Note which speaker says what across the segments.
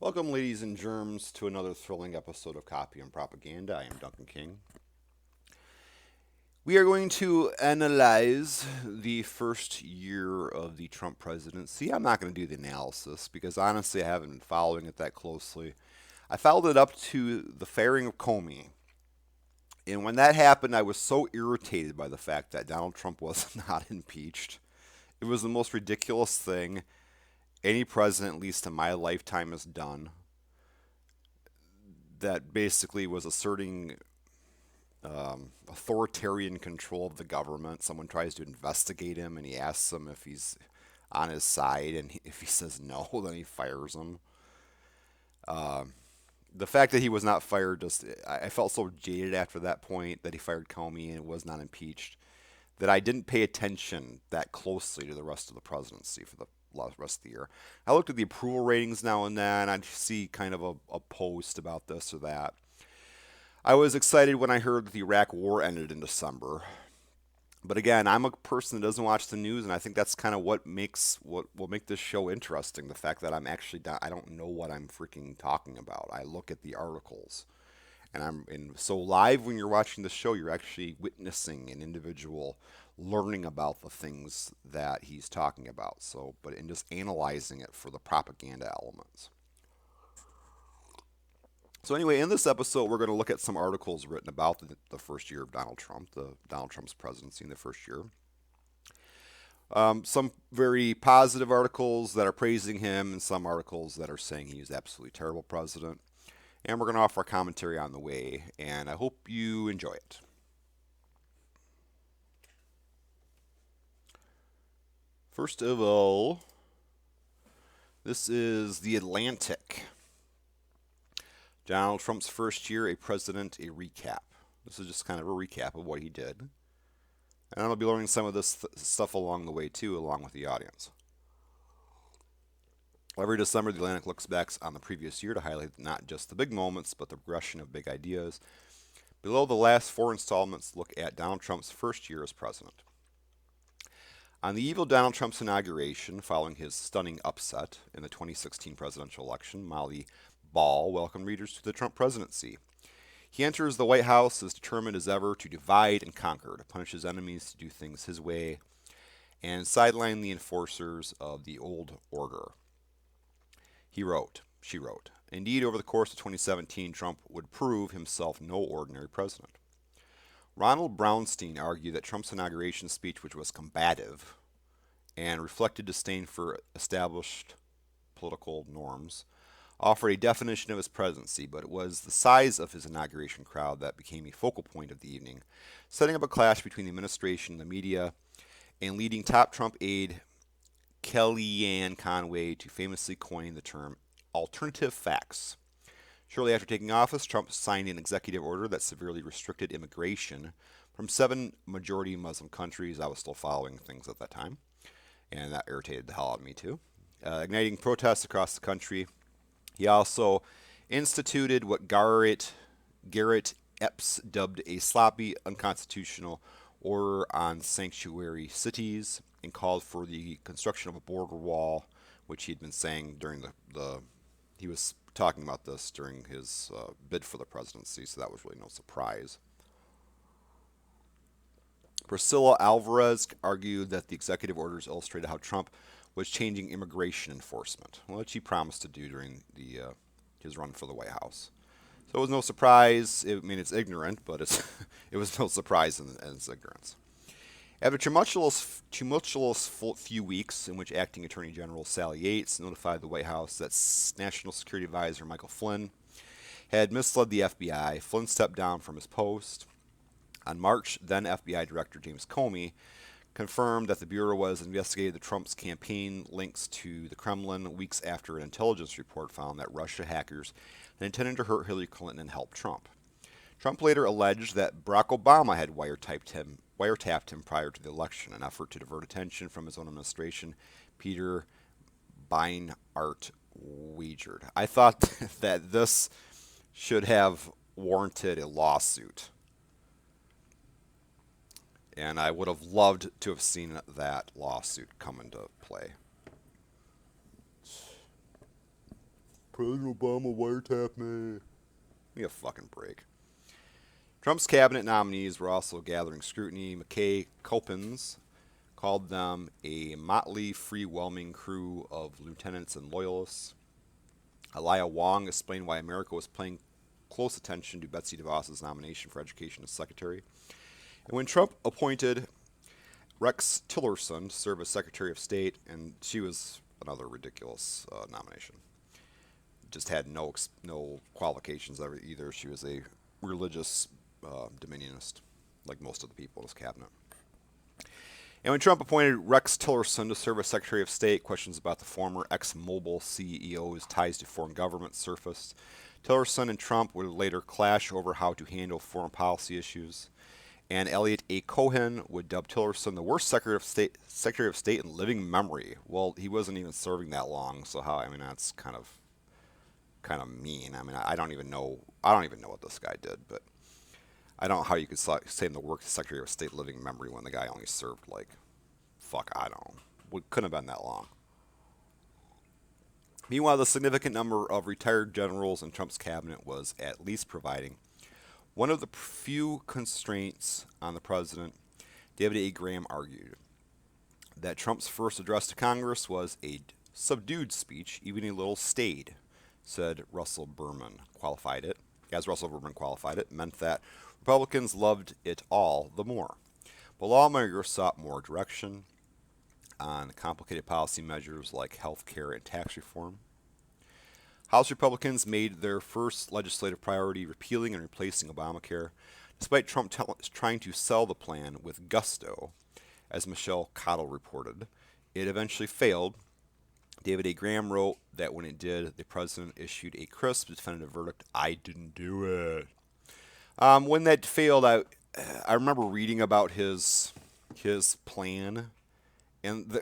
Speaker 1: Welcome, ladies and germs, to another thrilling episode of Copy and Propaganda. I am Duncan King. We are going to analyze the first year of the Trump presidency. I'm not going to do the analysis because honestly, I haven't been following it that closely. I followed it up to the firing of Comey. And when that happened, I was so irritated by the fact that Donald Trump was not impeached. It was the most ridiculous thing any president, at least in my lifetime, has done. That basically was asserting authoritarian control of the government. Someone tries to investigate him, and he asks him if he's on his side, and if he says no, then he fires him. The fact that he was not fired, I felt so jaded after that point that he fired Comey and was not impeached that I didn't pay attention that closely to the rest of the presidency for the rest of the year. I looked at the approval ratings now and then. I'd see kind of a post about this or that. I was excited when I heard that the Iraq War ended in December. But again, I'm a person that doesn't watch the news, and I think that's kind of what will make this show interesting. The fact that I don't know what I'm freaking talking about. I look at the articles, and so live when you're watching the show, you're actually witnessing an individual learning about the things that he's talking about. So, but in just analyzing it for the propaganda elements. So anyway, in this episode, we're going to look at some articles written about the first year of Donald Trump's presidency in the first year. Some very positive articles that are praising him, and some articles that are saying he's absolutely terrible president. And we're going to offer a commentary on the way, and I hope you enjoy it. First of all, this is The Atlantic. Donald Trump's first year, a president, a recap. This is just kind of a recap of what he did. And I'll be learning some of this stuff along the way, too, along with the audience. Every December, The Atlantic looks back on the previous year to highlight not just the big moments, but the progression of big ideas. Below, the last four installments look at Donald Trump's first year as president. On the eve of Donald Trump's inauguration, following his stunning upset in the 2016 presidential election, Molly Ball welcomed readers to the Trump presidency. He enters the White House as determined as ever to divide and conquer, to punish his enemies, to do things his way, and sideline the enforcers of the old order. She wrote, indeed, over the course of 2017, Trump would prove himself no ordinary president. Ronald Brownstein argued that Trump's inauguration speech, which was combative and reflected disdain for established political norms, offered a definition of his presidency, but it was the size of his inauguration crowd that became a focal point of the evening, setting up a clash between the administration and the media, and leading top Trump aide Kellyanne Conway to famously coin the term alternative facts. Shortly after taking office, Trump signed an executive order that severely restricted immigration from 7 majority Muslim countries. I was still following things at that time, and that irritated the hell out of me too. Igniting protests across the country. He also instituted what Garrett Epps dubbed a sloppy, unconstitutional order on sanctuary cities and called for the construction of a border wall, which he'd been saying during he was talking about this during his bid for the presidency, so that was really no surprise. Priscilla Alvarez argued that the executive orders illustrated how Trump was changing immigration enforcement, which he promised to do during his run for the White House. So it was no surprise. It's ignorant, but it was no surprise in its ignorance. After tumultuous few weeks in which Acting Attorney General Sally Yates notified the White House that National Security Advisor Michael Flynn had misled the FBI, Flynn stepped down from his post. On March, then FBI Director James Comey confirmed that the Bureau was investigating the Trump's campaign links to the Kremlin weeks after an intelligence report found that Russia hackers had intended to hurt Hillary Clinton and help Trump. Trump later alleged that Barack Obama had wiretapped him prior to the election, an effort to divert attention from his own administration. Peter Beinart wagered. I thought that this should have warranted a lawsuit. And I would have loved to have seen that lawsuit come into play. President Obama wiretapped me. Give me a fucking break. Trump's cabinet nominees were also gathering scrutiny. McKay Coppins called them a motley, free-whelming crew of lieutenants and loyalists. Elia Wong explained why America was paying close attention to Betsy DeVos's nomination for education as secretary. And when Trump appointed Rex Tillerson to serve as Secretary of State, and she was another ridiculous nomination. Just had no qualifications either. She was a religious dominionist, like most of the people in his cabinet. And when Trump appointed Rex Tillerson to serve as Secretary of State, questions about the former ExxonMobil CEO's ties to foreign governments surfaced. Tillerson and Trump would later clash over how to handle foreign policy issues. And Elliot A. Cohen would dub Tillerson the worst Secretary of State in living memory. Well, he wasn't even serving that long, so that's kind of mean. I don't even know what this guy did, but I don't know how you could say him the worst Secretary of State living memory when the guy only served couldn't have been that long. Meanwhile, the significant number of retired generals in Trump's cabinet was at least providing one of the few constraints on the president. David A. Graham argued that Trump's first address to Congress was a subdued speech, even a little staid, said Russell Berman qualified it. As Russell Berman qualified it, meant that Republicans loved it all the more. But lawmakers sought more direction on complicated policy measures like health care and tax reform. House Republicans made their first legislative priority repealing and replacing Obamacare, despite Trump trying to sell the plan with gusto, as Michelle Cottle reported. It eventually failed. David A. Graham wrote that when it did, the president issued a crisp, definitive verdict: "I didn't do it." When that failed, I remember reading about his plan, and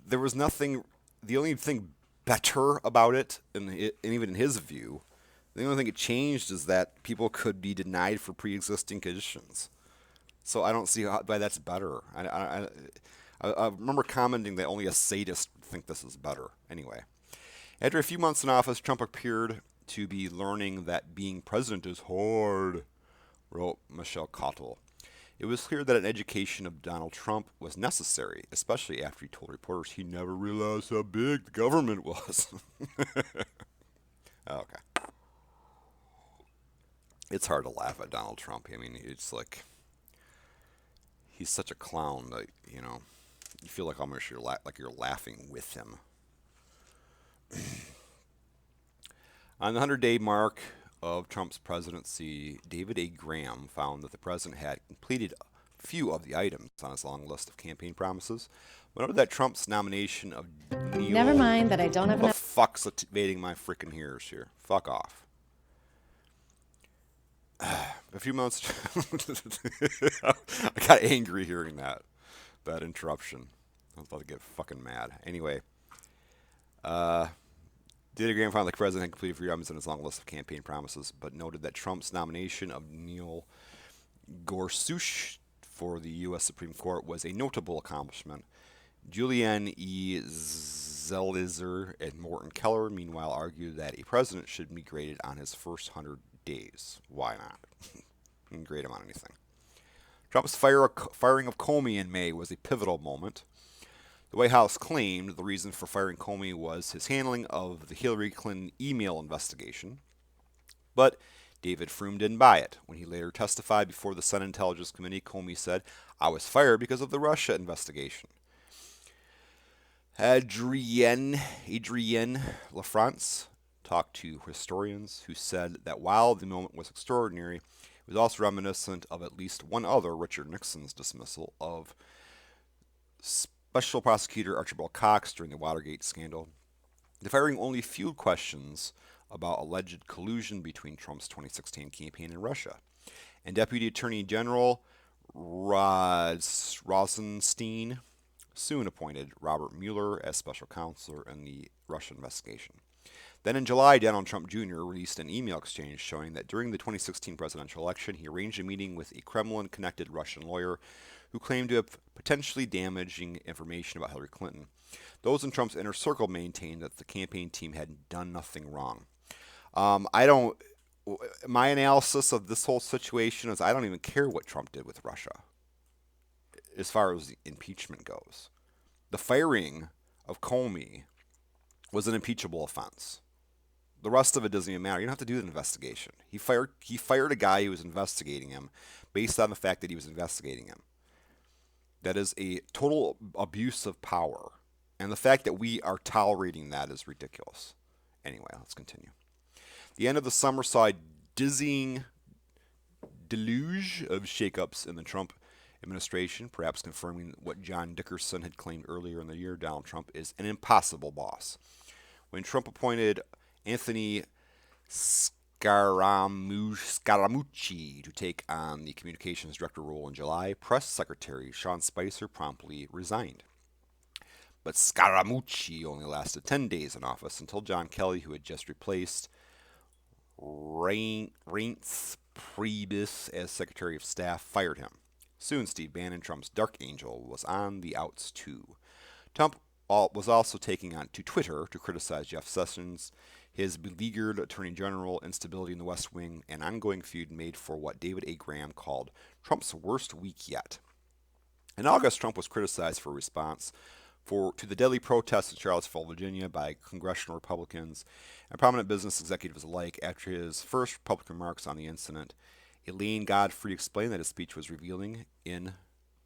Speaker 1: there was nothing. The only thing better about it, and even in his view, the only thing it changed is that people could be denied for pre-existing conditions. So I don't see why that's better. I remember commenting that only a sadist would think this is better. Anyway, after a few months in office, Trump appeared to be learning that being president is hard, wrote Michelle Cottle. It was clear that an education of Donald Trump was necessary, especially after he told reporters he never realized how big the government was. Okay. It's hard to laugh at Donald Trump. It's like he's such a clown that, you feel like almost you're laughing with him. On the 100-day mark of Trump's presidency, David A. Graham found that the president had completed a few of the items on his long list of campaign promises, but noted that Trump's nomination of Neil...
Speaker 2: Never mind that I don't have enough...
Speaker 1: The fuck's invading my freaking ears here? Fuck off. A few months... I got angry hearing that interruption. I was about to get fucking mad. Anyway, David Graham found the president had completed 3 items on his long list of campaign promises, but noted that Trump's nomination of Neil Gorsuch for the U.S. Supreme Court was a notable accomplishment. Julianne E. Zelizer and Morton Keller, meanwhile, argued that a president should be graded on his first 100 days. Why not? You can grade him on anything. Trump's firing of Comey in May was a pivotal moment. The White House claimed the reason for firing Comey was his handling of the Hillary Clinton email investigation, but David Frum didn't buy it. When he later testified before the Senate Intelligence Committee, Comey said, "I was fired because of the Russia investigation." Adrienne LaFrance talked to historians who said that while the moment was extraordinary, it was also reminiscent of at least one other, Richard Nixon's dismissal of Special Prosecutor Archibald Cox during the Watergate scandal. The firing only fueled questions about alleged collusion between Trump's 2016 campaign and Russia. And Deputy Attorney General Rosenstein soon appointed Robert Mueller as special counselor in the Russia investigation. Then in July, Donald Trump Jr. released an email exchange showing that during the 2016 presidential election, he arranged a meeting with a Kremlin-connected Russian lawyer who claimed to have potentially damaging information about Hillary Clinton. Those in Trump's inner circle maintained that the campaign team had done nothing wrong. I don't. My analysis of this whole situation is I don't even care what Trump did with Russia as far as the impeachment goes. The firing of Comey was an impeachable offense. The rest of it doesn't even matter. You don't have to do an investigation. He fired a guy who was investigating him based on the fact that he was investigating him. That is a total abuse of power. And the fact that we are tolerating that is ridiculous. Anyway, let's continue. The end of the summer saw a dizzying deluge of shakeups in the Trump administration, perhaps confirming what John Dickerson had claimed earlier in the year. Donald Trump is an impossible boss. When Trump appointed Anthony Scaramucci to take on the communications director role in July, press secretary Sean Spicer promptly resigned. But Scaramucci only lasted 10 days in office until John Kelly, who had just replaced Reince Priebus as Secretary of Staff, fired him. Soon, Steve Bannon, Trump's dark angel, was on the outs too. Trump was also taking on to Twitter to criticize Jeff Sessions, his beleaguered Attorney General, instability in the West Wing, and ongoing feud made for what David A. Graham called Trump's worst week yet. In August, Trump was criticized for a response to the deadly protests in Charlottesville, Virginia by congressional Republicans and prominent business executives alike. After his first public remarks on the incident, Elaine Godfrey explained that his speech was revealing in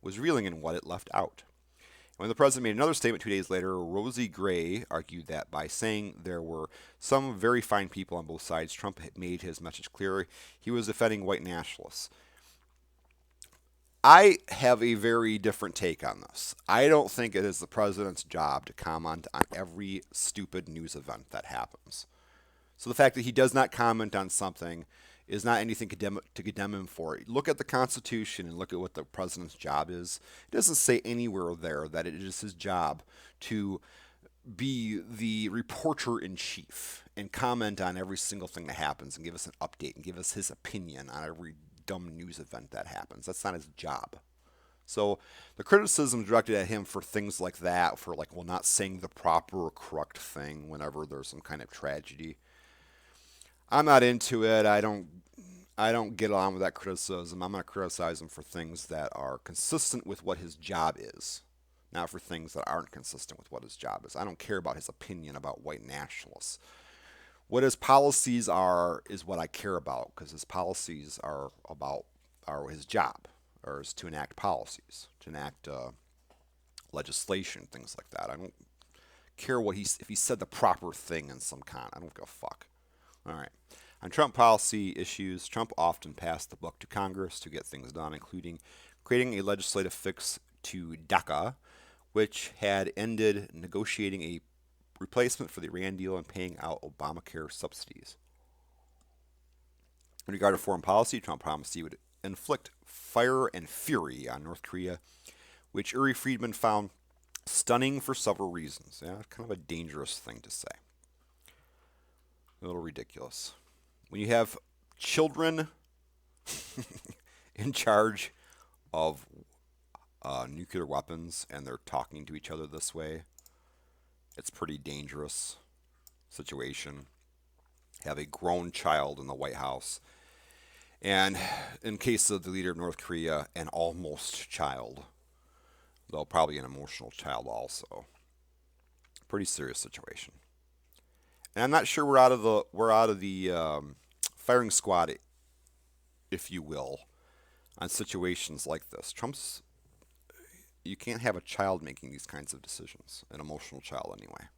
Speaker 1: what it left out. When the president made another statement 2 days later, Rosie Gray argued that by saying there were some very fine people on both sides, Trump had made his message clear. He was defending white nationalists. I have a very different take on this. I don't think it is the president's job to comment on every stupid news event that happens. So the fact that he does not comment on something is not anything to condemn him for. Look at the Constitution and look at what the president's job is. It doesn't say anywhere there that it is his job to be the reporter in chief and comment on every single thing that happens and give us an update and give us his opinion on every dumb news event that happens. That's not his job. So the criticism directed at him for things like that, for not saying the proper or correct thing whenever there's some kind of tragedy, I'm not into it. I don't get along with that criticism. I'm going to criticize him for things that are consistent with what his job is, not for things that aren't consistent with what his job is. I don't care about his opinion about white nationalists. What his policies are is what I care about, because his policies are his job, or is to enact policies, to enact legislation, things like that. I don't care if he said the proper thing in some con. I don't give a fuck. All right. On Trump policy issues, Trump often passed the buck to Congress to get things done, including creating a legislative fix to DACA, which had ended negotiating a replacement for the Iran deal and paying out Obamacare subsidies. In regard to foreign policy, Trump promised he would inflict fire and fury on North Korea, which Uri Friedman found stunning for several reasons. Yeah, kind of a dangerous thing to say. A little ridiculous. When you have children in charge of nuclear weapons and they're talking to each other this way, it's a pretty dangerous situation. Have a grown child in the White House. And in case of the leader of North Korea, an almost child. Though probably an emotional child also. Pretty serious situation. And I'm not sure we're out of the firing squad, if you will, on situations like this. You can't have a child making these kinds of decisions, an emotional child anyway.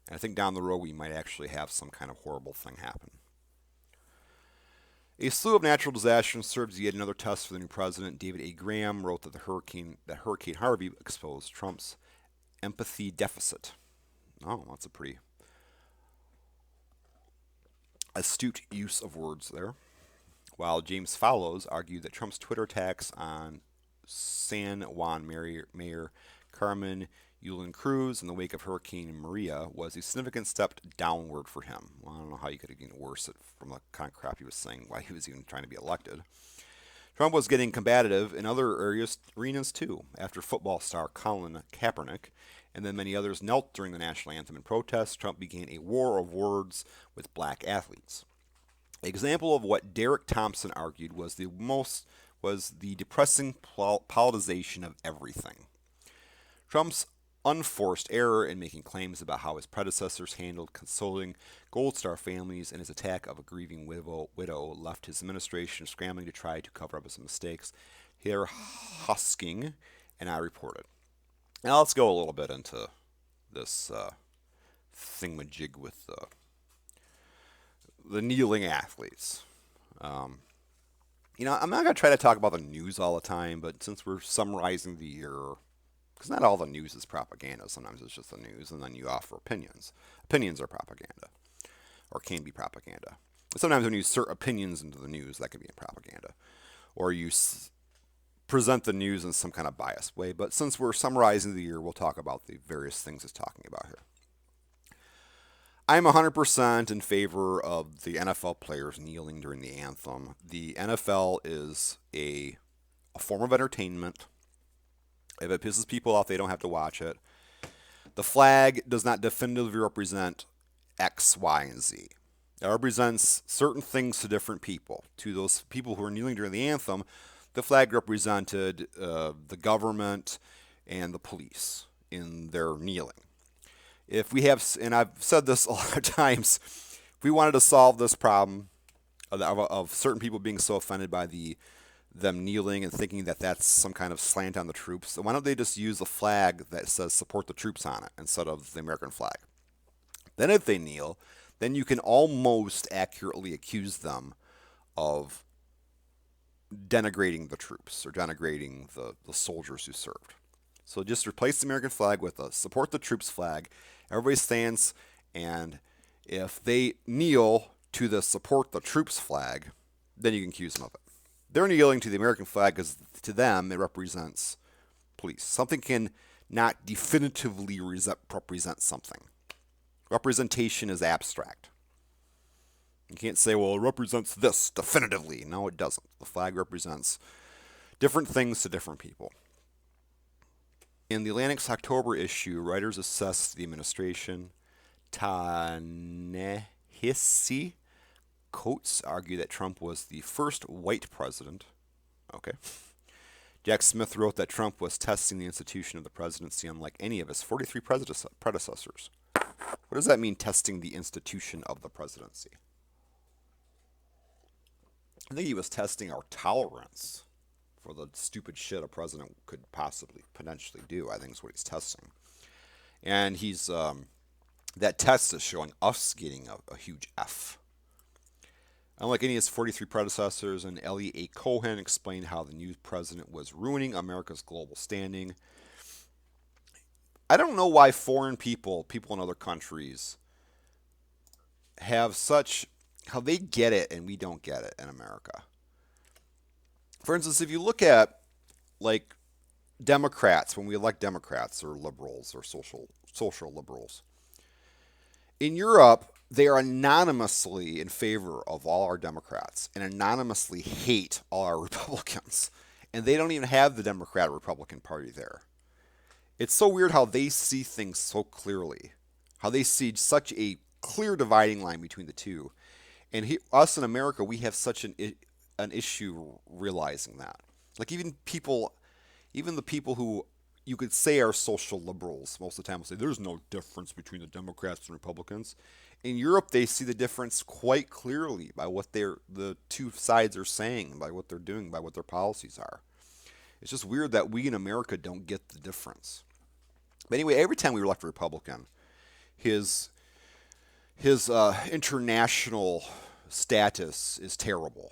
Speaker 1: And I think down the road we might actually have some kind of horrible thing happen. A slew of natural disasters served as yet another test for the new president. David A. Graham wrote that Hurricane Harvey exposed Trump's empathy deficit. Oh, that's a pretty astute use of words there. While James Fallows argued that Trump's Twitter attacks on San Juan Mayor Carmen Yulin Cruz in the wake of Hurricane Maria was a significant step downward for him. Well, I don't know how you could have gotten worse from the kind of crap he was saying while he was even trying to be elected. Trump was getting combative in other arenas too, after football star Colin Kaepernick and then many others knelt during the national anthem in protest. Trump began a war of words with black athletes. An example of what Derek Thompson argued was the depressing politicization of everything. Trump's unforced error in making claims about how his predecessors handled consoling Gold Star families and his attack of a grieving widow left his administration scrambling to try to cover up his mistakes. Here, husking, and I reported. Now let's go a little bit into this thingamajig with the kneeling athletes. I'm not going to try to talk about the news all the time, but since we're summarizing the year, because not all the news is propaganda. Sometimes it's just the news, and then you offer opinions. Opinions are propaganda, or can be propaganda. Sometimes when you insert opinions into the news, that can be propaganda. Or you present the news in some kind of biased way. But since we're summarizing the year, we'll talk about the various things it's talking about here. I'm 100% in favor of the NFL players kneeling during the anthem. The NFL is a form of entertainment. If it pisses people off, they don't have to watch it. The flag does not definitively represent X, Y, and Z. It represents certain things to different people. To those people who are kneeling during the anthem, the flag represented the government and the police in their kneeling. If we have, and I've said this a lot of times, if we wanted to solve this problem of certain people being so offended by them kneeling and thinking that that's some kind of slant on the troops, why don't they just use a flag that says support the troops on it instead of the American flag? Then if they kneel, then you can almost accurately accuse them of denigrating the troops or denigrating the soldiers who served. So just replace the American flag with a support the troops flag. Everybody stands, and if they kneel to the support the troops flag, then you can accuse them of it. They're kneeling to the American flag because to them it represents police. Something can not definitively represent something. Representation is abstract. You can't say, well, it represents this definitively. No, it doesn't. The flag represents different things to different people. In the Atlantic's October issue, writers assessed the administration. Ta-Nehisi Coates argued that Trump was the first white president. Okay. Jack Smith wrote that Trump was testing the institution of the presidency unlike any of his 43 predecessors. What does that mean, testing the institution of the presidency? I think he was testing our tolerance for the stupid shit a president could potentially do. I think is what he's testing. And he's that test is showing us getting a huge F. Unlike any of his 43 predecessors, and Ellie A. Cohen explained how the new president was ruining America's global standing. I don't know why foreign people in other countries, have how they get it and we don't get it in America. For instance, if you look at, like, Democrats, when we elect Democrats or liberals or social liberals, in Europe, they are anonymously in favor of all our Democrats and anonymously hate all our Republicans. And they don't even have the Democrat-Republican Party there. It's so weird how they see things so clearly, how they see such a clear dividing line between the two. And us in America, we have such an issue realizing that. Like even the people who you could say are social liberals, most of the time will say there's no difference between the Democrats and Republicans. In Europe, they see the difference quite clearly by what the two sides are saying, by what they're doing, by what their policies are. It's just weird that we in America don't get the difference. But anyway, every time we elect a Republican, his international status is terrible.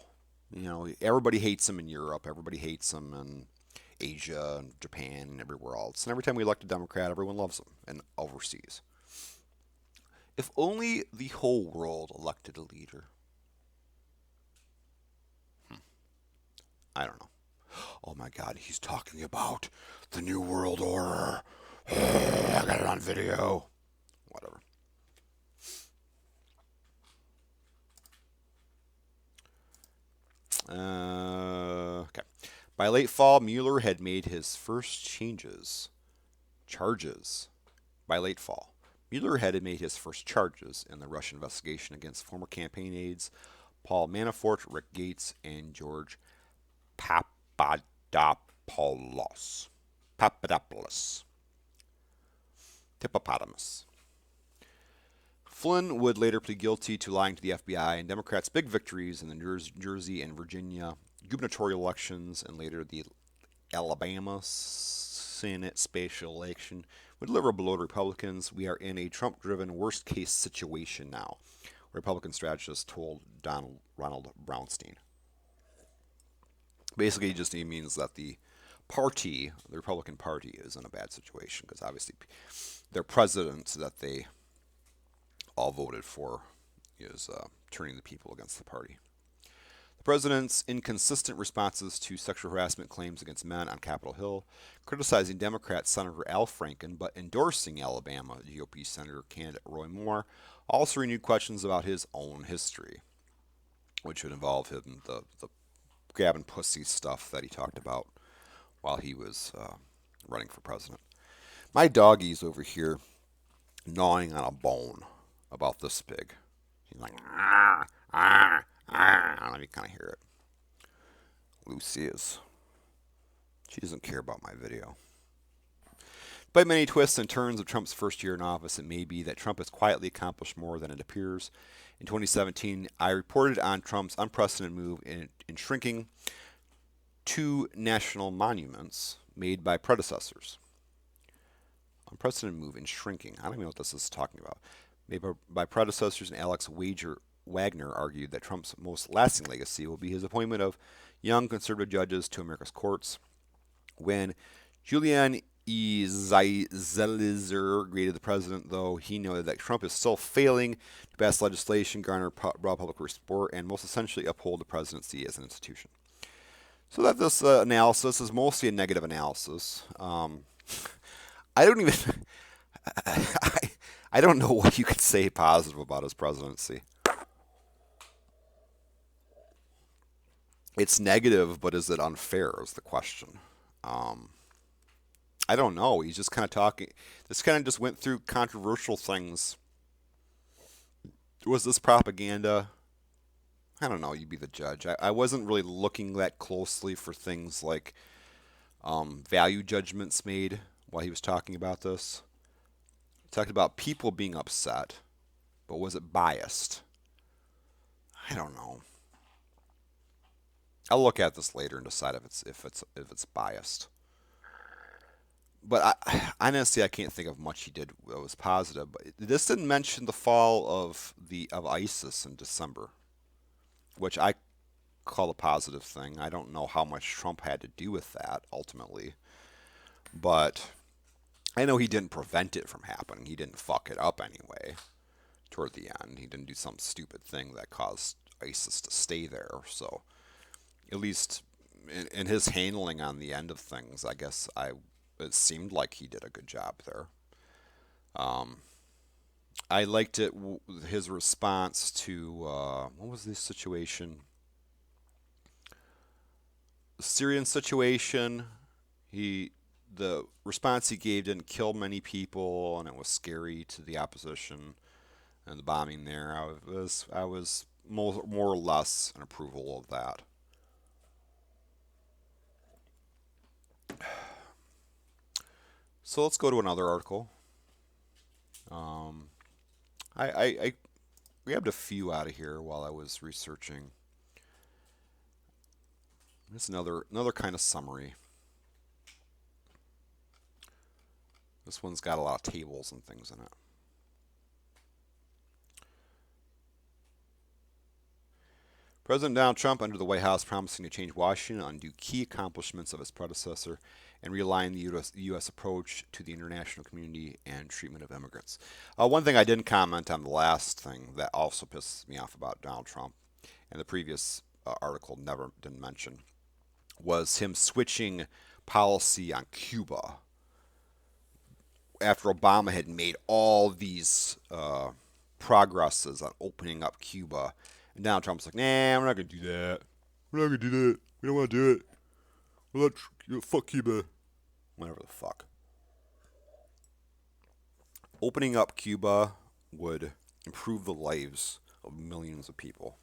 Speaker 1: Everybody hates him in Europe. Everybody hates him in Asia and Japan and everywhere else. And every time we elect a Democrat, everyone loves him, and overseas. If only the whole world elected a leader. I don't know. Oh my God, he's talking about the New World Order. I got it on video. Whatever. Okay. By late fall, Mueller had made his first charges. By late fall, Mueller had made his first charges in the Russian investigation against former campaign aides Paul Manafort, Rick Gates, and George Papadopoulos. Papadopoulos. Hippopotamus. Flynn would later plead guilty to lying to the FBI, and Democrats' big victories in the New Jersey and Virginia gubernatorial elections and later the Alabama Senate special election would deliver a blow to Republicans. We are in a Trump-driven worst-case situation now, Republican strategist told Ronald Brownstein. Basically, he means that the Republican Party, is in a bad situation because obviously their president that they all voted for is turning the people against the party. The president's inconsistent responses to sexual harassment claims against men on Capitol Hill, criticizing Democrat Senator Al Franken but endorsing Alabama GOP Senator candidate Roy Moore, also renewed questions about his own history, which would involve him the grabbing pussy stuff that he talked about while he was running for president. My doggie's over here gnawing on a bone about this big. He's like, ah, ah, ah. Let me kind of hear it. Lucy is. She doesn't care about my video. By many twists and turns of Trump's first year in office, it may be that Trump has quietly accomplished more than it appears. In 2017, I reported on Trump's unprecedented move in shrinking two national monuments made by predecessors. Unprecedented move in shrinking. I don't even know what this is talking about. Made by predecessors, and Alex Wagner argued that Trump's most lasting legacy will be his appointment of young conservative judges to America's courts. When Julian E. Zelizer greeted the president, though, he noted that Trump is still failing to pass legislation, garner broad public support, and most essentially uphold the presidency as an institution. So that this analysis is mostly a negative analysis. I don't even. I don't know what you could say positive about his presidency. It's negative, but is it unfair is the question. I don't know. He's just kind of talking. This kind of just went through controversial things. Was this propaganda? I don't know. You'd be the judge. I wasn't really looking that closely for things like value judgments made while he was talking about this. He talked about people being upset, but was it biased? I don't know. I'll look at this later and decide if it's biased. But honestly, I can't think of much he did that was positive. But this didn't mention the fall of ISIS in December, which I call a positive thing. I don't know how much Trump had to do with that ultimately, but I know he didn't prevent it from happening. He didn't fuck it up anyway. Toward the end, he didn't do some stupid thing that caused ISIS to stay there. So, at least in his handling on the end of things, I guess it seemed like he did a good job there. I liked his response to what was this situation? The Syrian situation. The response he gave didn't kill many people, and it was scary to the opposition and the bombing there. I was more or less in approval of that. So let's go to another article. I grabbed a few out of here while I was researching. This is another kind of summary. This one's got a lot of tables and things in it. President Donald Trump entered the White House promising to change Washington, undo key accomplishments of his predecessor, and realign the U.S. approach to the international community and treatment of immigrants. One thing I didn't comment on the last thing that also pisses me off about Donald Trump, and the previous article didn't mention, was him switching policy on Cuba after Obama had made all these progresses on opening up Cuba. And Donald Trump's like, nah, we're not going to do that. We're not going to do that. We don't want to do it. Fuck Cuba. Whatever the fuck. Opening up Cuba would improve the lives of millions of people,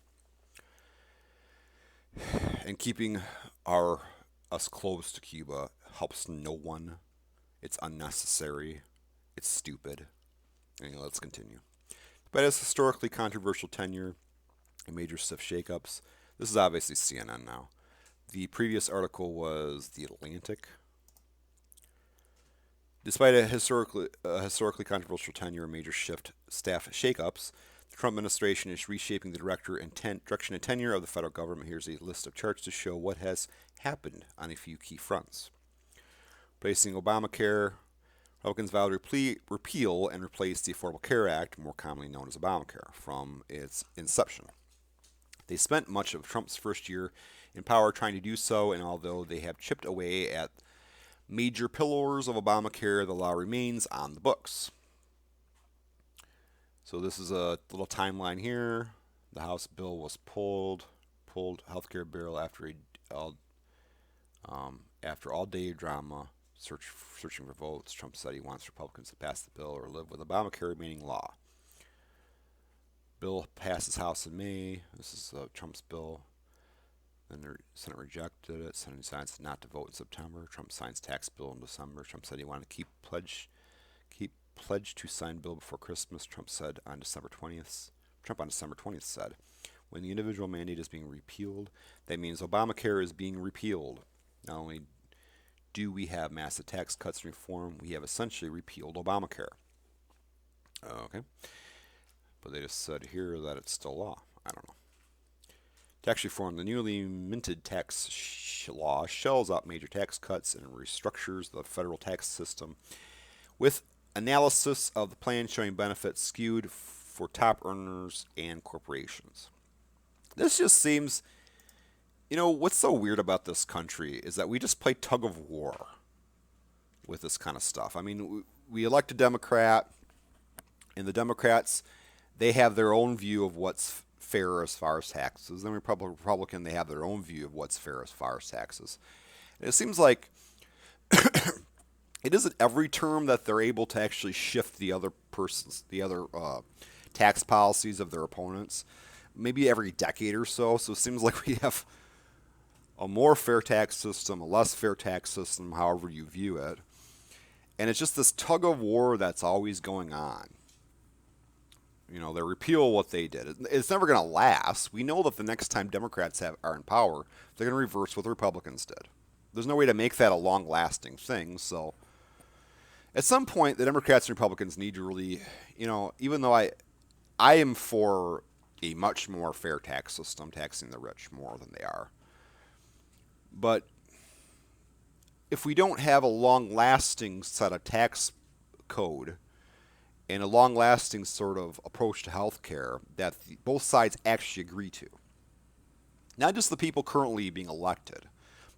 Speaker 1: and keeping us close to Cuba helps no one. It's unnecessary. It's stupid. Anyway, let's continue. But its historically controversial tenure and major stiff shakeups. This is obviously CNN now. The previous article was The Atlantic. Despite a historically controversial tenure and major staff shakeups, the Trump administration is reshaping the direction and tenure of the federal government. Here's a list of charts to show what has happened on a few key fronts. Replacing Obamacare, Republicans vowed to repeal and replace the Affordable Care Act, more commonly known as Obamacare, from its inception. They spent much of Trump's first year in power trying to do so, and although they have chipped away at major pillars of Obamacare, the law remains on the books. So this is a little timeline here. The House bill was pulled healthcare bill after all-day drama, searching for votes. Trump said he wants Republicans to pass the bill or live with Obamacare remaining law. Bill passes House in May. This is Trump's bill. Then the Senate rejected it. Senate decides not to vote in September. Trump signs tax bill in December. Trump said he wanted to keep pledge to sign bill before Christmas. Trump on December 20th said, when the individual mandate is being repealed, that means Obamacare is being repealed. Not only do we have massive tax cuts and reform, we have essentially repealed Obamacare. Okay. But they just said here that it's still law. I don't know. Tax reform. The newly minted tax law shells out major tax cuts and restructures the federal tax system, with analysis of the plan showing benefits skewed for top earners and corporations. This just seems, what's so weird about this country is that we just play tug of war with this kind of stuff. I mean, we elect a Democrat, and the Democrats, they have their own view of what's fair as far as taxes. Then Republican, they have their own view of what's fair as far as taxes. And it seems like it isn't every term that they're able to actually shift the other tax policies of their opponents. Maybe every decade or so. So it seems like we have a more fair tax system, a less fair tax system, however you view it. And it's just this tug of war that's always going on. They repeal what they did. It's never going to last. We know that the next time Democrats are in power, they're going to reverse what the Republicans did. There's no way to make that a long-lasting thing. So at some point, the Democrats and Republicans need to really, even though I am for a much more fair tax system, taxing the rich more than they are. But if we don't have a long-lasting set of tax code and a long-lasting sort of approach to healthcare that both sides actually agree to, not just the people currently being elected,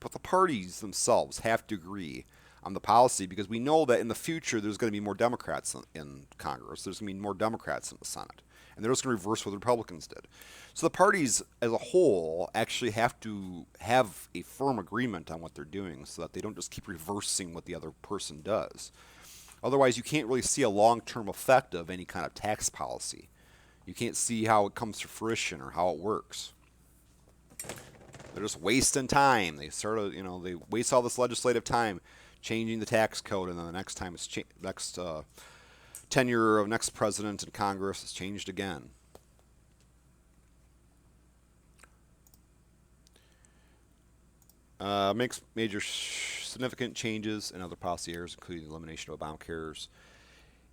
Speaker 1: but the parties themselves have to agree on the policy, because we know that in the future there's going to be more Democrats in Congress. There's going to be more Democrats in the Senate. And they're just going to reverse what the Republicans did. So the parties as a whole actually have to have a firm agreement on what they're doing so that they don't just keep reversing what the other person does. Otherwise, you can't really see a long-term effect of any kind of tax policy. You can't see how it comes to fruition or how it works. They're just wasting time. They they waste all this legislative time changing the tax code, and then the next time tenure of next president in Congress is changed again. Makes major significant changes in other policy areas, including the elimination of Obamacare's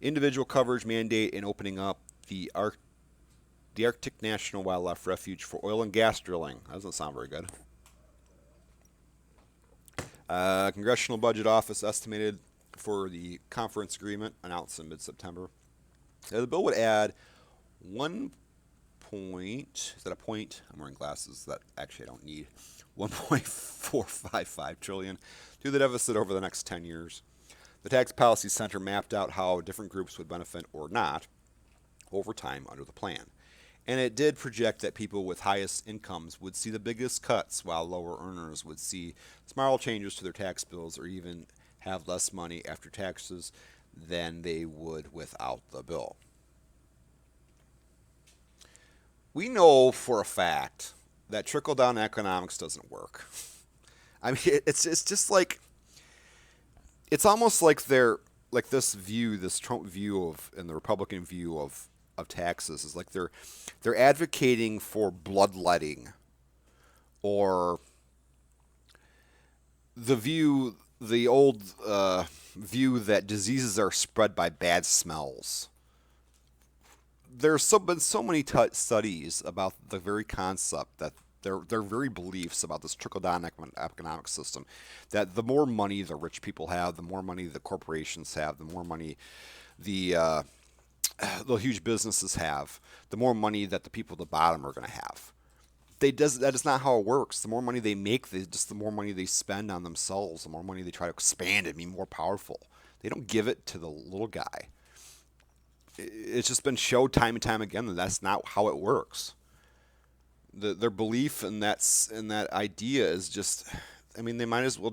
Speaker 1: individual coverage mandate and opening up the Arctic National Wildlife Refuge for oil and gas drilling. That doesn't sound very good. Congressional Budget Office estimated for the conference agreement announced in mid-September. The bill would add is that a point? I'm wearing glasses that actually I don't need. $1.455 trillion to the deficit over the next 10 years. The Tax Policy Center mapped out how different groups would benefit or not over time under the plan. And it did project that people with highest incomes would see the biggest cuts, while lower earners would see small changes to their tax bills or even have less money after taxes than they would without the bill. We know for a fact that trickle down economics doesn't work. I mean, it's just like it's almost like they're like this view, this Trump view of and the Republican view of taxes is like they're advocating for bloodletting or the old view that diseases are spread by bad smells. Been so many studies about the very concept that their very beliefs about this trickle down economic system, that the more money the rich people have, the more money the corporations have, the more money the the huge businesses have, the more money that the people at the bottom are going to have. That is not how it works. The more money they make, the more money they spend on themselves, the more money they try to expand and be more powerful. They don't give it to the little guy. It's just been showed time and time again that that's not how it works. Their belief in that idea is just, I mean, they might as well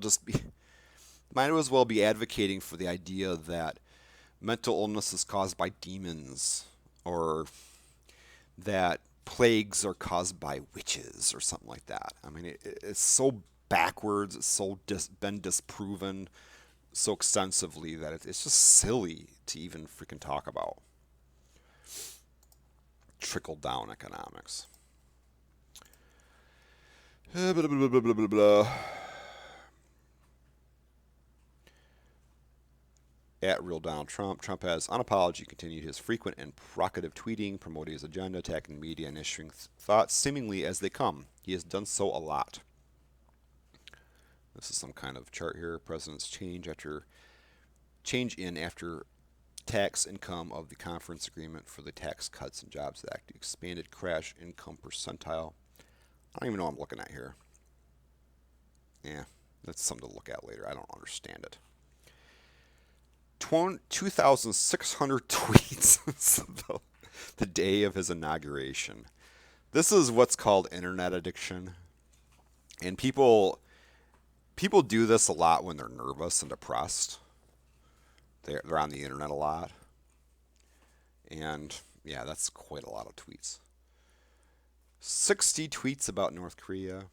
Speaker 1: be advocating for the idea that mental illness is caused by demons, or that plagues are caused by witches or something like that. I mean, it's so backwards. It's so been disproven so extensively that it's just silly to even freaking talk about trickle down economics. Blah, blah, blah, blah, blah, blah. At Real Donald Trump, Trump has unapologetically continued his frequent and provocative tweeting, promoting his agenda, attacking the media, and issuing thoughts seemingly as they come. He has done so a lot. This is some kind of chart here. President's change after tax income of the conference agreement for the Tax Cuts and Jobs Act, expanded crash income percentile. I don't even know what I'm looking at here. Yeah, that's something to look at later. I don't understand it. 2,600 tweets the day of his inauguration. This is what's called internet addiction. And people do this a lot when they're nervous and depressed. They're on the internet a lot. And yeah, that's quite a lot of tweets. 60 tweets about North Korea,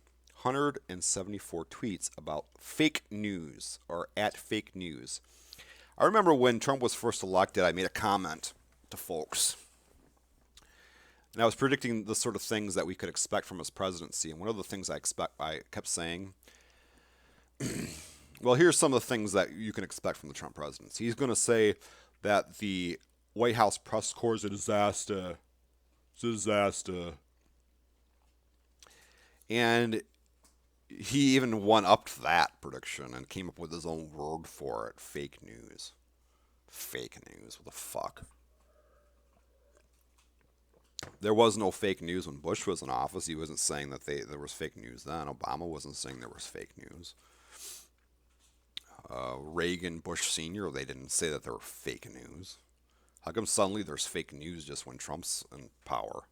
Speaker 1: 174 tweets about fake news or at fake news. I remember when Trump was first elected, I made a comment to folks. And I was predicting the sort of things that we could expect from his presidency. And one of the things I kept saying, well, here's some of the things that you can expect from the Trump presidency. He's going to say that the White House press corps is a disaster. It's a disaster. And he even one-upped that prediction and came up with his own word for it. Fake news. Fake news. What the fuck? There was no fake news when Bush was in office. He wasn't saying that there was fake news then. Obama wasn't saying there was fake news. Reagan, Bush Sr., they didn't say that there were fake news. How come suddenly there's fake news just when Trump's in power?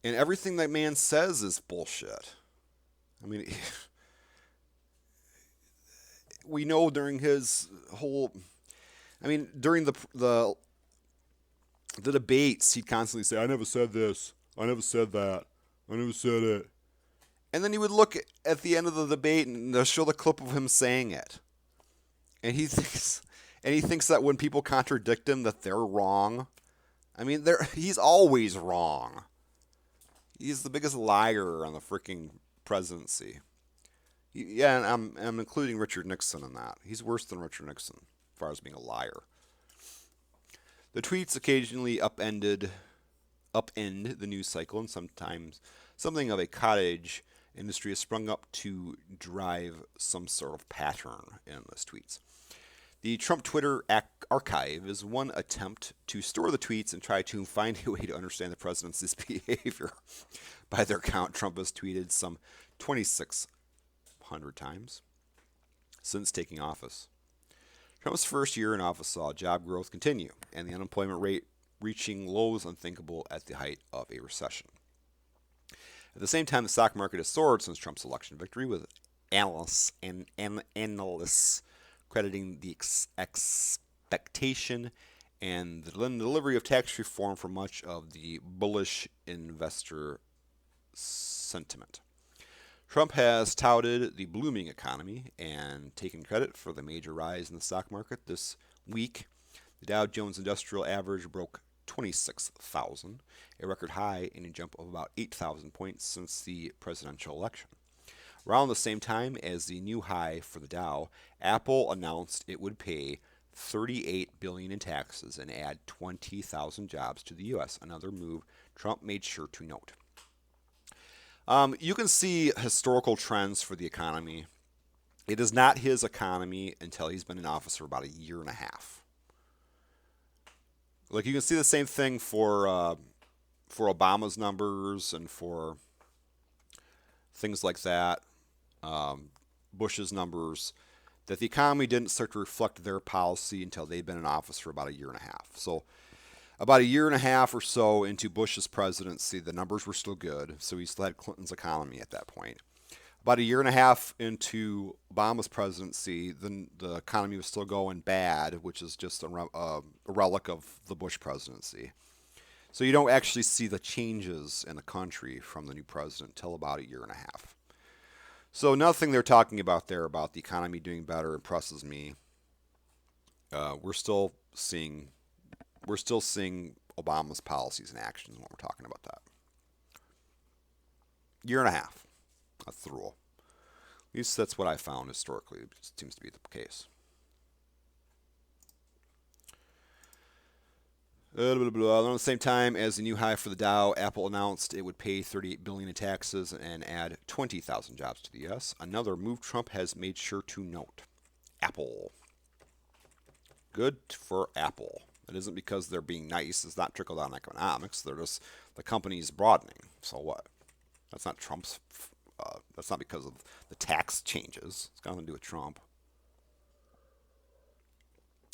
Speaker 1: And everything that man says is bullshit. I mean, we know during his whole, I mean, during the debates, he'd constantly say, "I never said this. I never said that. I never said it." And then he would look at the end of the debate and they'll show the clip of him saying it. And he thinks that when people contradict him that they're wrong. I mean, he's always wrong. He's the biggest liar on the freaking presidency. Yeah, and I'm including Richard Nixon in that. He's worse than Richard Nixon as far as being a liar. The tweets occasionally upend the news cycle, and sometimes something of a cottage industry has sprung up to drive some sort of pattern in those tweets. The Trump Twitter archive is one attempt to store the tweets and try to find a way to understand the president's behavior. By their count, Trump has tweeted some 2,600 times since taking office. Trump's first year in office saw job growth continue, and the unemployment rate reaching lows unthinkable at the height of a recession. At the same time, the stock market has soared since Trump's election victory, with analysts crediting the expectation and the delivery of tax reform for much of the bullish investor sentiment. Trump has touted the blooming economy and taken credit for the major rise in the stock market this week. The Dow Jones Industrial Average broke 26,000, a record high and a jump of about 8,000 points since the presidential election. Around the same time as the new high for the Dow, Apple announced it would pay $38 billion in taxes and add 20,000 jobs to the U.S., another move Trump made sure to note. You can see historical trends for the economy. It is not his economy until he's been in office for about a year and a half. Like, you can see the same thing for Obama's numbers and for things like that, Bush's numbers, that the economy didn't start to reflect their policy until they'd been in office for about a year and a half. So about a year and a half or so into Bush's presidency, the numbers were still good, so he still had Clinton's economy at that point. About a year and a half into Obama's presidency, the economy was still going bad, which is just a relic of the Bush presidency. So you don't actually see the changes in the country from the new president until about a year and a half. So nothing they're talking about there about the economy doing better impresses me. We're still seeing Obama's policies in action when we're talking about that. Year and a half. That's the rule. At least that's what I found historically. It seems to be the case. Around the same time as the new high for the Dow, Apple announced it would pay $38 billion in taxes and add 20,000 jobs to the U.S. Another move Trump has made sure to note. Apple. Good for Apple. It isn't because they're being nice. It's not trickle-down economics. They're just the company's broadening. So what? That's not Trump's. That's not because of the tax changes. It's got nothing to do with Trump.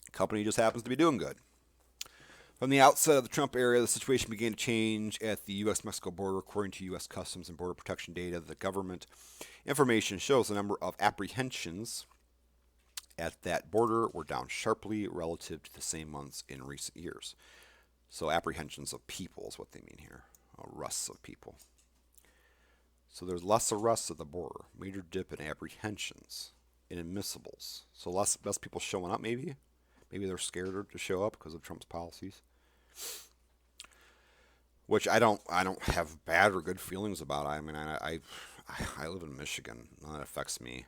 Speaker 1: The company just happens to be doing good. From the outset of the Trump era, the situation began to change at the U.S.-Mexico border. According to U.S. Customs and Border Protection data, the government information shows the number of apprehensions at that border were down sharply relative to the same months in recent years. So apprehensions of people is what they mean here. Arrests of people. So there's less arrests at the border. Major dip in apprehensions. Inadmissibles. So less people showing up maybe. Maybe they're scared to show up because of Trump's policies. Which I don't have bad or good feelings about. I mean, I live in Michigan. None of that affects me.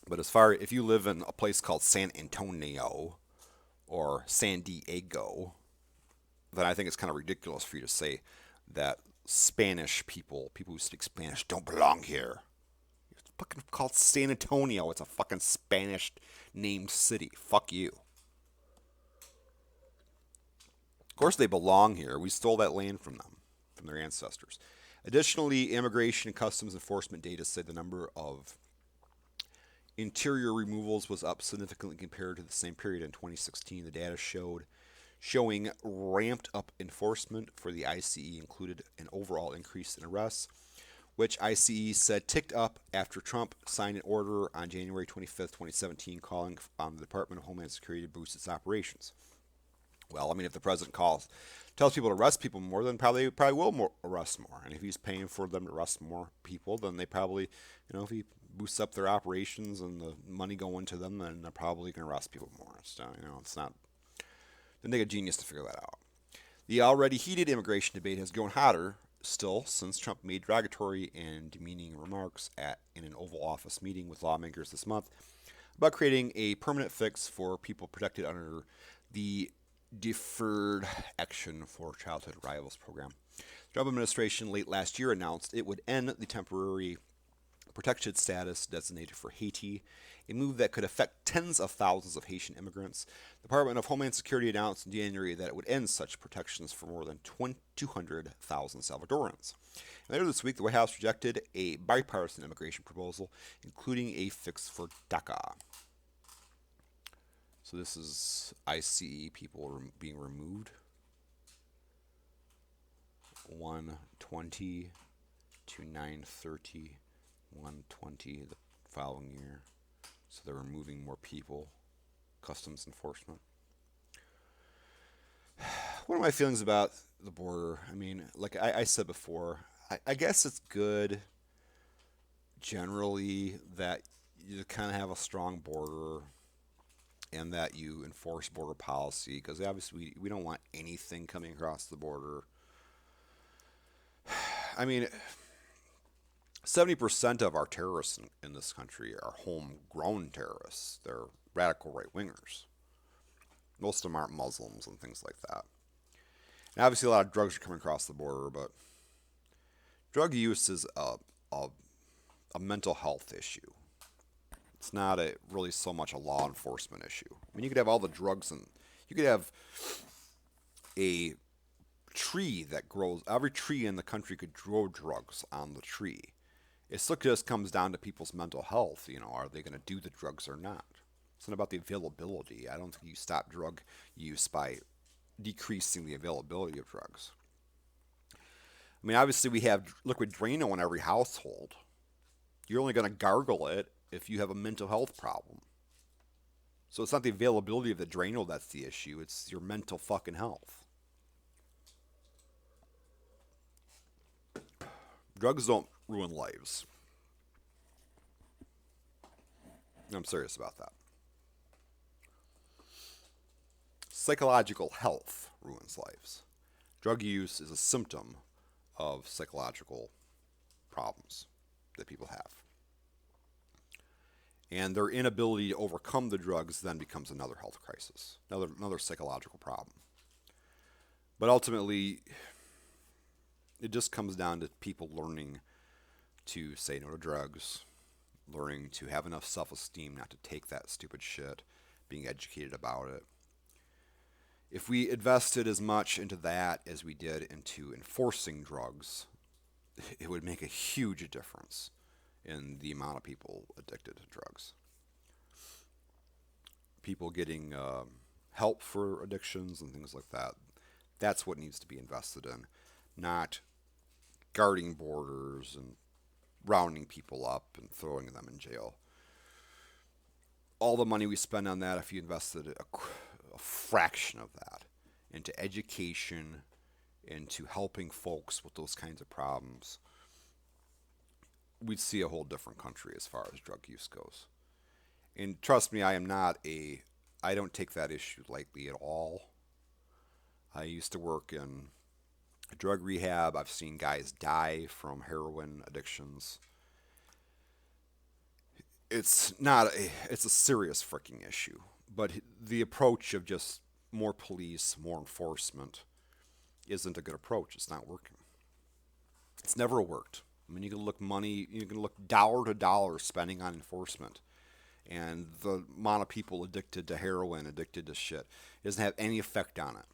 Speaker 1: But if you live in a place called San Antonio or San Diego, then I think it's kind of ridiculous for you to say that Spanish people who speak Spanish, don't belong here. It's fucking called San Antonio. It's a fucking Spanish named city. Fuck you. Of course they belong here. We stole that land from them, from their ancestors. Additionally, Immigration and Customs Enforcement data say the number of interior removals was up significantly compared to the same period in 2016. The data showing ramped up enforcement for the ICE included an overall increase in arrests, which ICE said ticked up after Trump signed an order on January 25, 2017, calling on the Department of Homeland Security to boost its operations. Well, I mean, if the president tells people to arrest people more, then probably will arrest more. And if he's paying for them to arrest more people, then they probably, if he boosts up their operations and the money going to them, then they're probably going to arrest people more. So, it's not. Didn't take a genius to figure that out. The already heated immigration debate has grown hotter still since Trump made derogatory and demeaning remarks in an Oval Office meeting with lawmakers this month about creating a permanent fix for people protected under the Deferred Action for Childhood Arrivals program. The Trump administration late last year announced it would end the temporary protected status designated for Haiti, a move that could affect tens of thousands of Haitian immigrants. The Department of Homeland Security announced in January that it would end such protections for more than 200,000 Salvadorans. And later this week, the White House rejected a bipartisan immigration proposal, including a fix for DACA. So this is ICE people being removed. 120 to 930, 120 the following year. So they're removing more people. Customs enforcement. What are my feelings about the border? I mean, like I said before, I guess it's good generally that you kind of have a strong border and that you enforce border policy because obviously we don't want anything coming across the border. I mean, 70% of our terrorists in this country are homegrown terrorists. They're radical right wingers. Most of them aren't Muslims and things like that. And obviously, a lot of drugs are coming across the border, but drug use is a mental health issue. It's not really so much a law enforcement issue. I mean, you could have all the drugs and you could have a tree that grows. Every tree in the country could grow drugs on the tree. It still just comes down to people's mental health. You know, are they going to do the drugs or not? It's not about the availability. I don't think you stop drug use by decreasing the availability of drugs. I mean, obviously, we have liquid Drano in every household. You're only going to gargle it if you have a mental health problem. So it's not the availability of the Drano that's the issue. It's your mental fucking health. Drugs don't ruin lives. I'm serious about that. Psychological health ruins lives. Drug use is a symptom of psychological problems that people have. And their inability to overcome the drugs then becomes another health crisis, another psychological problem. But ultimately, it just comes down to people learning to say no to drugs, learning to have enough self-esteem not to take that stupid shit, being educated about it. If we invested as much into that as we did into enforcing drugs, it would make a huge difference in the amount of people addicted to drugs. People getting help for addictions and things like that. That's what needs to be invested in, not guarding borders and rounding people up and throwing them in jail. All the money we spend on that, if you invested a fraction of that into education, into helping folks with those kinds of problems, we'd see a whole different country as far as drug use goes. And trust me, I don't take that issue lightly at all. I used to work in drug rehab. I've seen guys die from heroin addictions. It's a serious freaking issue. But the approach of just more police, more enforcement isn't a good approach. It's not working. It's never worked. I mean, you can look dollar to dollar spending on enforcement. And the amount of people addicted to heroin, addicted to shit, doesn't have any effect on it.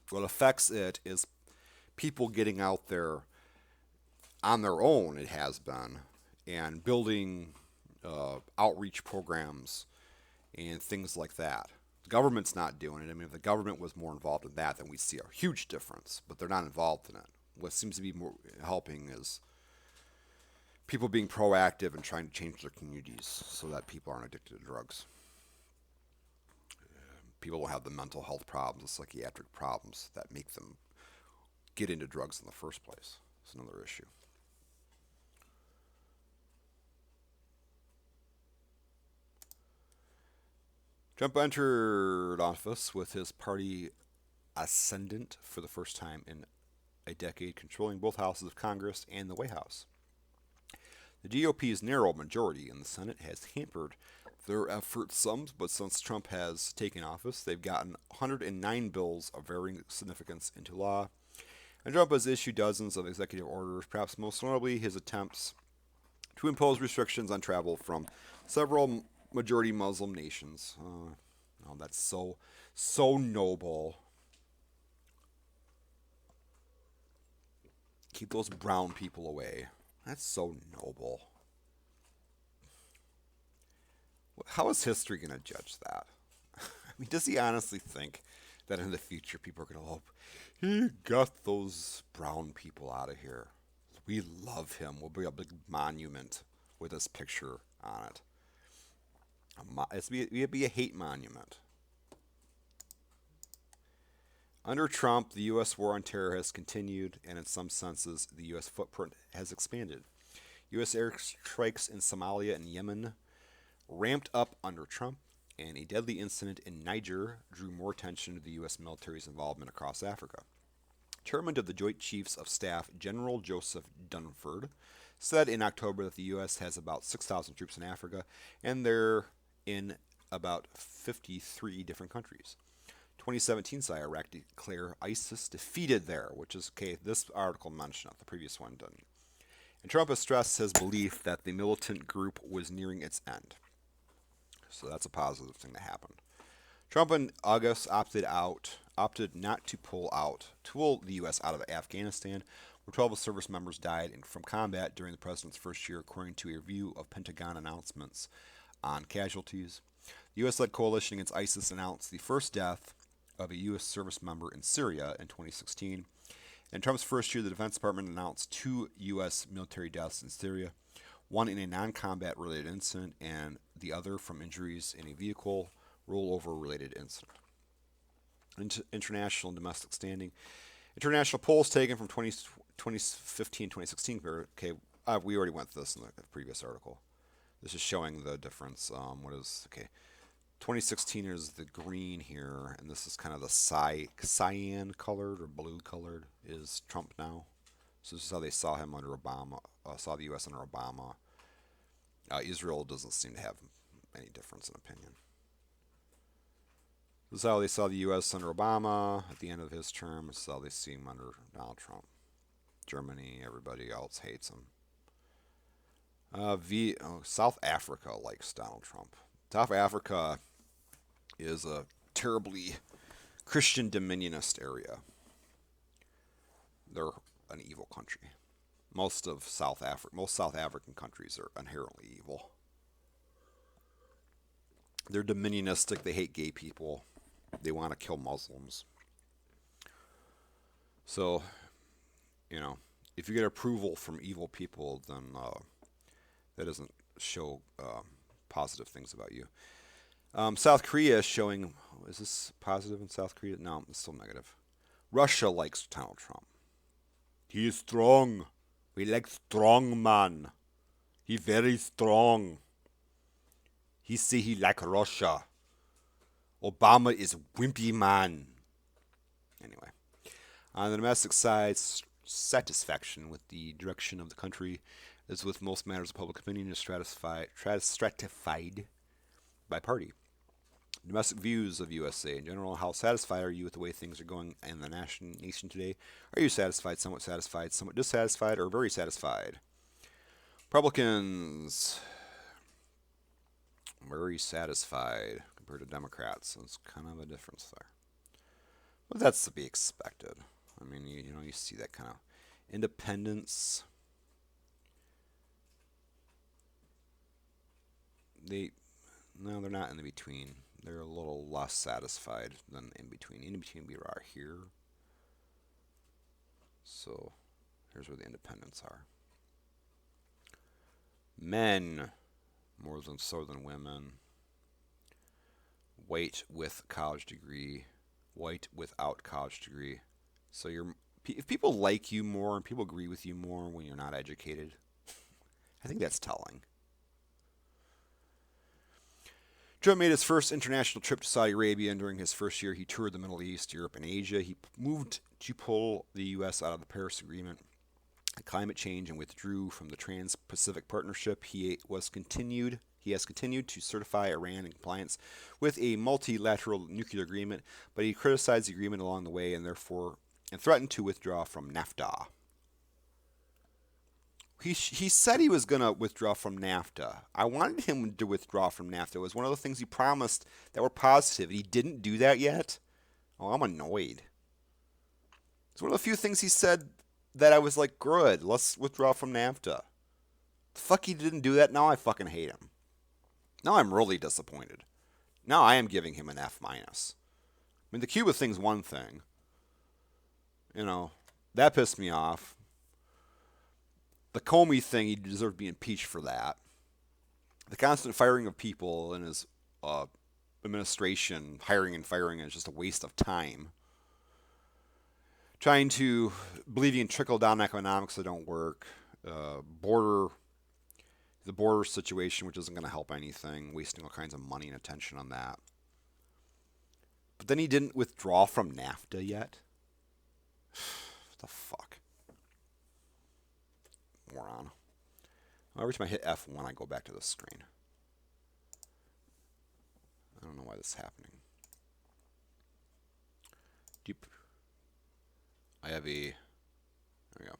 Speaker 1: What affects it is people getting out there on their own, it has been, and building outreach programs and things like that. The government's not doing it. I mean, if the government was more involved in that, then we'd see a huge difference, but they're not involved in it. What seems to be more helping is people being proactive and trying to change their communities so that people aren't addicted to drugs. People don't have the mental health problems, the psychiatric problems that make them get into drugs in the first place. It's another issue. Trump entered office with his party ascendant for the first time in a decade, controlling both houses of Congress and the White House. The GOP's narrow majority in the Senate has hampered their efforts some, but since Trump has taken office, they've gotten 109 bills of varying significance into law. And Trump has issued dozens of executive orders, perhaps most notably his attempts to impose restrictions on travel from several majority Muslim nations. Oh, that's so noble. Keep those brown people away. That's so noble. How is history going to judge that? I mean, does he honestly think That in the future people are going to hope he got those brown people out of here. We love him. We'll bring a big monument with his picture on it. It'd be a hate monument. Under Trump, the U.S. war on terror has continued, and in some senses, the U.S. footprint has expanded. U.S. airstrikes in Somalia and Yemen ramped up under Trump, and a deadly incident in Niger drew more attention to the U.S. military's involvement across Africa. Chairman of the Joint Chiefs of Staff, General Joseph Dunford, said in October that the U.S. has about 6,000 troops in Africa, and they're in about 53 different countries. 2017 saw Iraq declare ISIS defeated there, which is, okay, this article mentioned it, the previous one didn't. And Trump has stressed his belief that the militant group was nearing its end. So that's a positive thing that happened. Trump in August opted not to pull the U.S. out of Afghanistan, where 12 service members died from combat during the president's first year, according to a review of Pentagon announcements on casualties. The U.S.-led coalition against ISIS announced the first death of a U.S. service member in Syria in 2016. In Trump's first year, the Defense Department announced 2 U.S. military deaths in Syria, one in a non-combat related incident and the other from injuries in a vehicle rollover related incident. International and domestic standing. International polls taken from 2015-2016. Okay, we already went through this in the previous article. This is showing the difference. 2016 is the green here, and this is kind of the cyan colored or blue colored is Trump now. So this is how they saw him under Obama, saw the U.S. under Obama. Israel doesn't seem to have any difference in opinion. This is how they saw the U.S. under Obama at the end of his term. This is how they see him under Donald Trump. Germany, everybody else hates him. South Africa likes Donald Trump. South Africa is a terribly Christian dominionist area. They're an evil country. Most South African countries are inherently evil. They're dominionistic. They hate gay people. They want to kill Muslims. So, if you get approval from evil people, then that doesn't show positive things about you. South Korea is showing. Is this positive in South Korea? No, it's still negative. Russia likes Donald Trump. He is strong. We like strong man. He very strong. He say he like Russia. Obama is wimpy man. Anyway, on the domestic side, satisfaction with the direction of the country, as with most matters of public opinion, is stratified by party. Domestic views of USA in general. How satisfied are you with the way things are going in the nation today? Are you satisfied, somewhat dissatisfied, or very satisfied? Republicans, very satisfied compared to Democrats. So it's kind of a difference there. But that's to be expected. I mean, you see that kind of independence. They're not in the between. They're a little less satisfied than in between. In between we are here. So here's where the independents are. Men, more than so than women. White with college degree. White without college degree. So if people like you more and people agree with you more when you're not educated, I think that's telling. Trump made his first international trip to Saudi Arabia, and during his first year, he toured the Middle East, Europe, and Asia. He moved to pull the U.S. out of the Paris Agreement, climate change, and withdrew from the Trans-Pacific Partnership. He has continued to certify Iran in compliance with a multilateral nuclear agreement, but he criticized the agreement along the way and threatened to withdraw from NAFTA. He said he was going to withdraw from NAFTA. I wanted him to withdraw from NAFTA. It was one of the things he promised that were positive. He didn't do that yet. Oh, I'm annoyed. It's one of the few things he said that I was like, good, let's withdraw from NAFTA. The fuck, he didn't do that? Now I fucking hate him. Now I'm really disappointed. Now I am giving him an F-. mean, the Cuba thing's one thing. You know, that pissed me off. The Comey thing, he deserved to be impeached for that. The constant firing of people in his uh, administration, hiring and firing, is just a waste of time. Trying to believing in trickle down economics that don't work. Border the border situation, which isn't going to help anything, wasting all kinds of money and attention on that. But then he didn't withdraw from NAFTA yet. What the fuck? Moron. Every time I hit F1, I go back to this screen. I don't know why this is happening. Deep. I have a... There we go.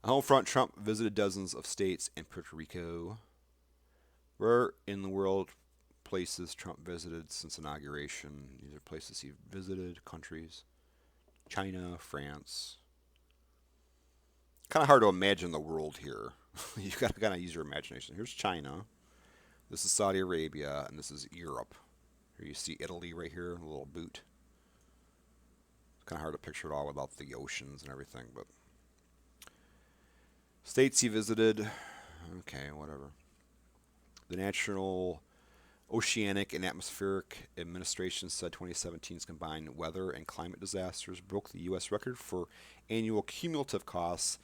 Speaker 1: On home front, Trump visited dozens of states and Puerto Rico. Where in the world places Trump visited since inauguration? These are places he visited, countries. China, France. Kind of hard to imagine the world here. You got to kind of use your imagination. Here's China. This is Saudi Arabia, and this is Europe. Here you see Italy right here, a little boot. It's kind of hard to picture it all without the oceans and everything, but states he visited. Okay, whatever. The National Oceanic and Atmospheric Administration said 2017's combined weather and climate disasters broke the U.S. record for annual cumulative costs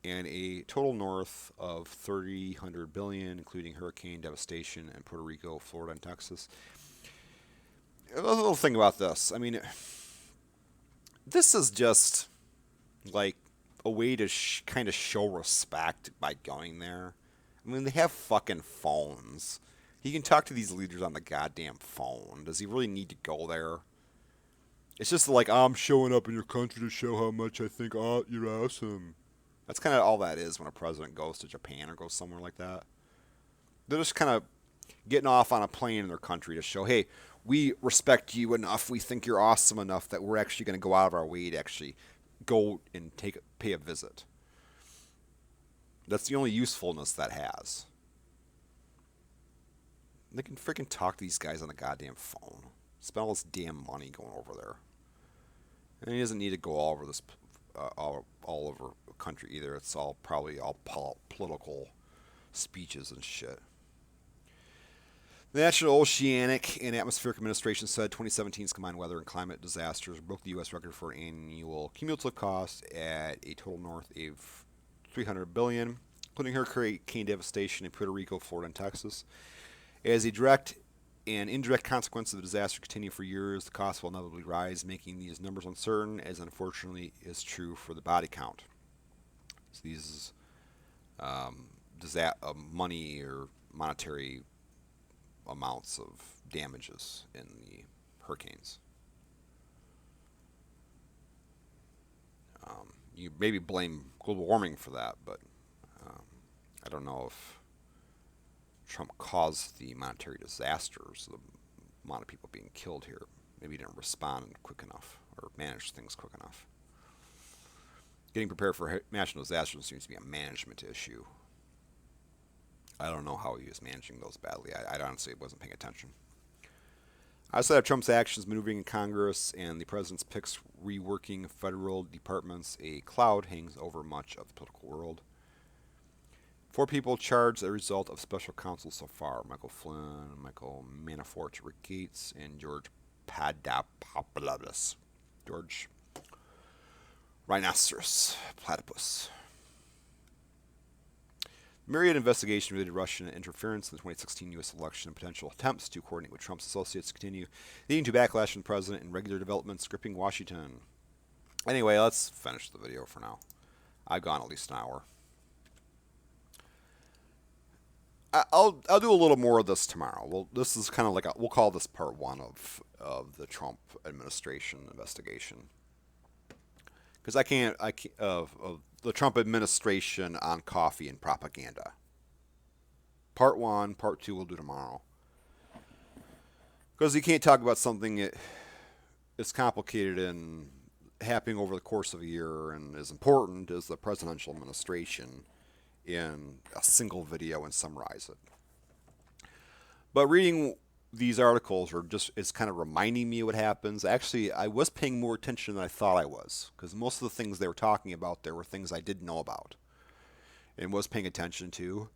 Speaker 1: and a total north of $300 billion, including hurricane devastation in Puerto Rico, Florida, and Texas. A little thing about this. I mean, this is just like a way to kind of show respect by going there. I mean, they have fucking phones. He can talk to these leaders on the goddamn phone. Does he really need to go there? It's just like, I'm showing up in your country to show how much I think you're awesome. That's kind of all that is when a president goes to Japan or goes somewhere like that. They're just kind of getting off on a plane in their country to show, hey, we respect you enough, we think you're awesome enough that we're actually going to go out of our way to actually go and pay a visit. That's the only usefulness that has. They can freaking talk to these guys on the goddamn phone. Spend all this damn money going over there. And he doesn't need to go all over this, all over the country either. It's all probably all political speeches and shit. The National Oceanic and Atmospheric Administration said 2017's combined weather and climate disasters broke the U.S. record for annual cumulative costs at a total north of $300 billion, including hurricane devastation in Puerto Rico, Florida, and Texas. As a direct and indirect consequence of the disaster continue for years, the costs will inevitably rise, making these numbers uncertain, as unfortunately is true for the body count. So these money or monetary amounts of damages in the hurricanes. You maybe blame global warming for that, but I don't know if Trump caused the monetary disasters, the amount of people being killed here. Maybe he didn't respond quick enough or manage things quick enough. Getting prepared for national disasters seems to be a management issue. I don't know how he was managing those badly. I honestly wasn't paying attention. Outside of Trump's actions maneuvering in Congress and the president's picks reworking federal departments, a cloud hangs over much of the political world. 4 people charged as a result of special counsel so far: Michael Flynn, Michael Manafort, Rick Gates, and George Papadopoulos. George Rhinoceros Platypus. Myriad investigation related to Russian interference in the 2016 U.S. election and potential attempts to coordinate with Trump's associates continue, leading to backlash from the president and regular developments gripping Washington. Anyway, let's finish the video for now. I've gone at least an hour. I'll do a little more of this tomorrow. Well, this is kind of like we'll call this part 1 of the Trump administration investigation, because I can't of the Trump administration on coffee and propaganda. Part 1, part 2 we'll do tomorrow, because you can't talk about something that is complicated and happening over the course of a year and as important as the presidential administration in a single video and summarize it. But reading these articles are just, it's kind of reminding me what happens. Actually, I was paying more attention than I thought I was, because most of the things they were talking about there were things I didn't know about and was paying attention to.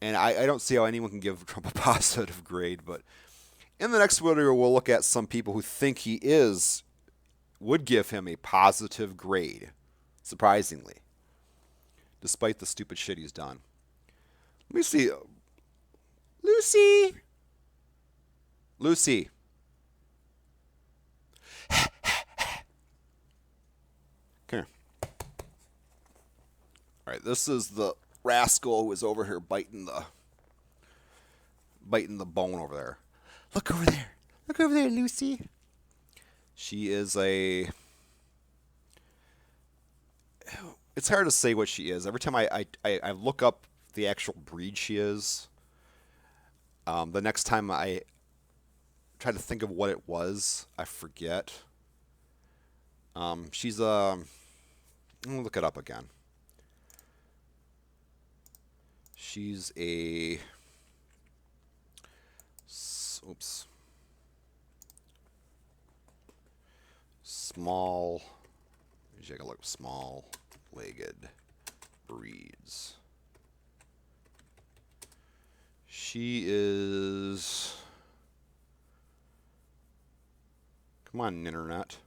Speaker 1: And I don't see how anyone can give Trump a positive grade, but in the next video, we'll look at some people who think he would give him a positive grade, surprisingly, despite the stupid shit he's done. Let me see. Lucy! Lucy. Come here. All right, this is the rascal who is over here biting the bone over there. Look over there. Look over there, Lucy. She is a... It's hard to say what she is. Every time I look up the actual breed she is, the next time I try to think of what it was, I forget. She's a... I'm going to look it up again. She's a... Oops. Small... Let me take a look. Small-legged breeds. She is... Come on, internet.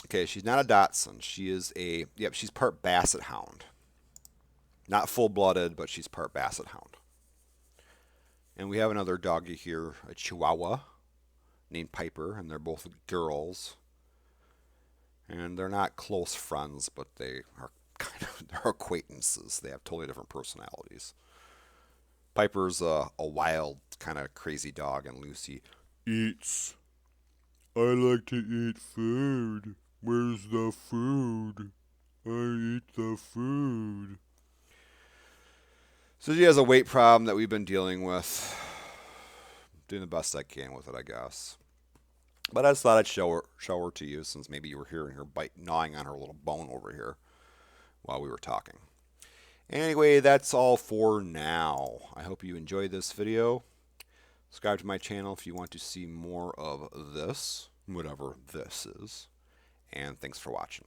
Speaker 1: Okay, she's not a Dachshund. She is a... Yep, she's part Basset Hound. Not full-blooded, but she's part Basset Hound. And we have another doggy here, a Chihuahua, named Piper, and they're both girls. And they're not close friends, but they are kind of they're acquaintances. They have totally different personalities. Piper's a wild, kind of crazy dog, and Lucy eats. I like to eat food. Where's the food? I eat the food. So she has a weight problem that we've been dealing with. Doing the best I can with it, I guess. But I just thought I'd show her to you, since maybe you were hearing her gnawing on her little bone over here while we were talking. Anyway, that's all for now. I hope you enjoyed this video. Subscribe to my channel if you want to see more of this, whatever this is. And thanks for watching.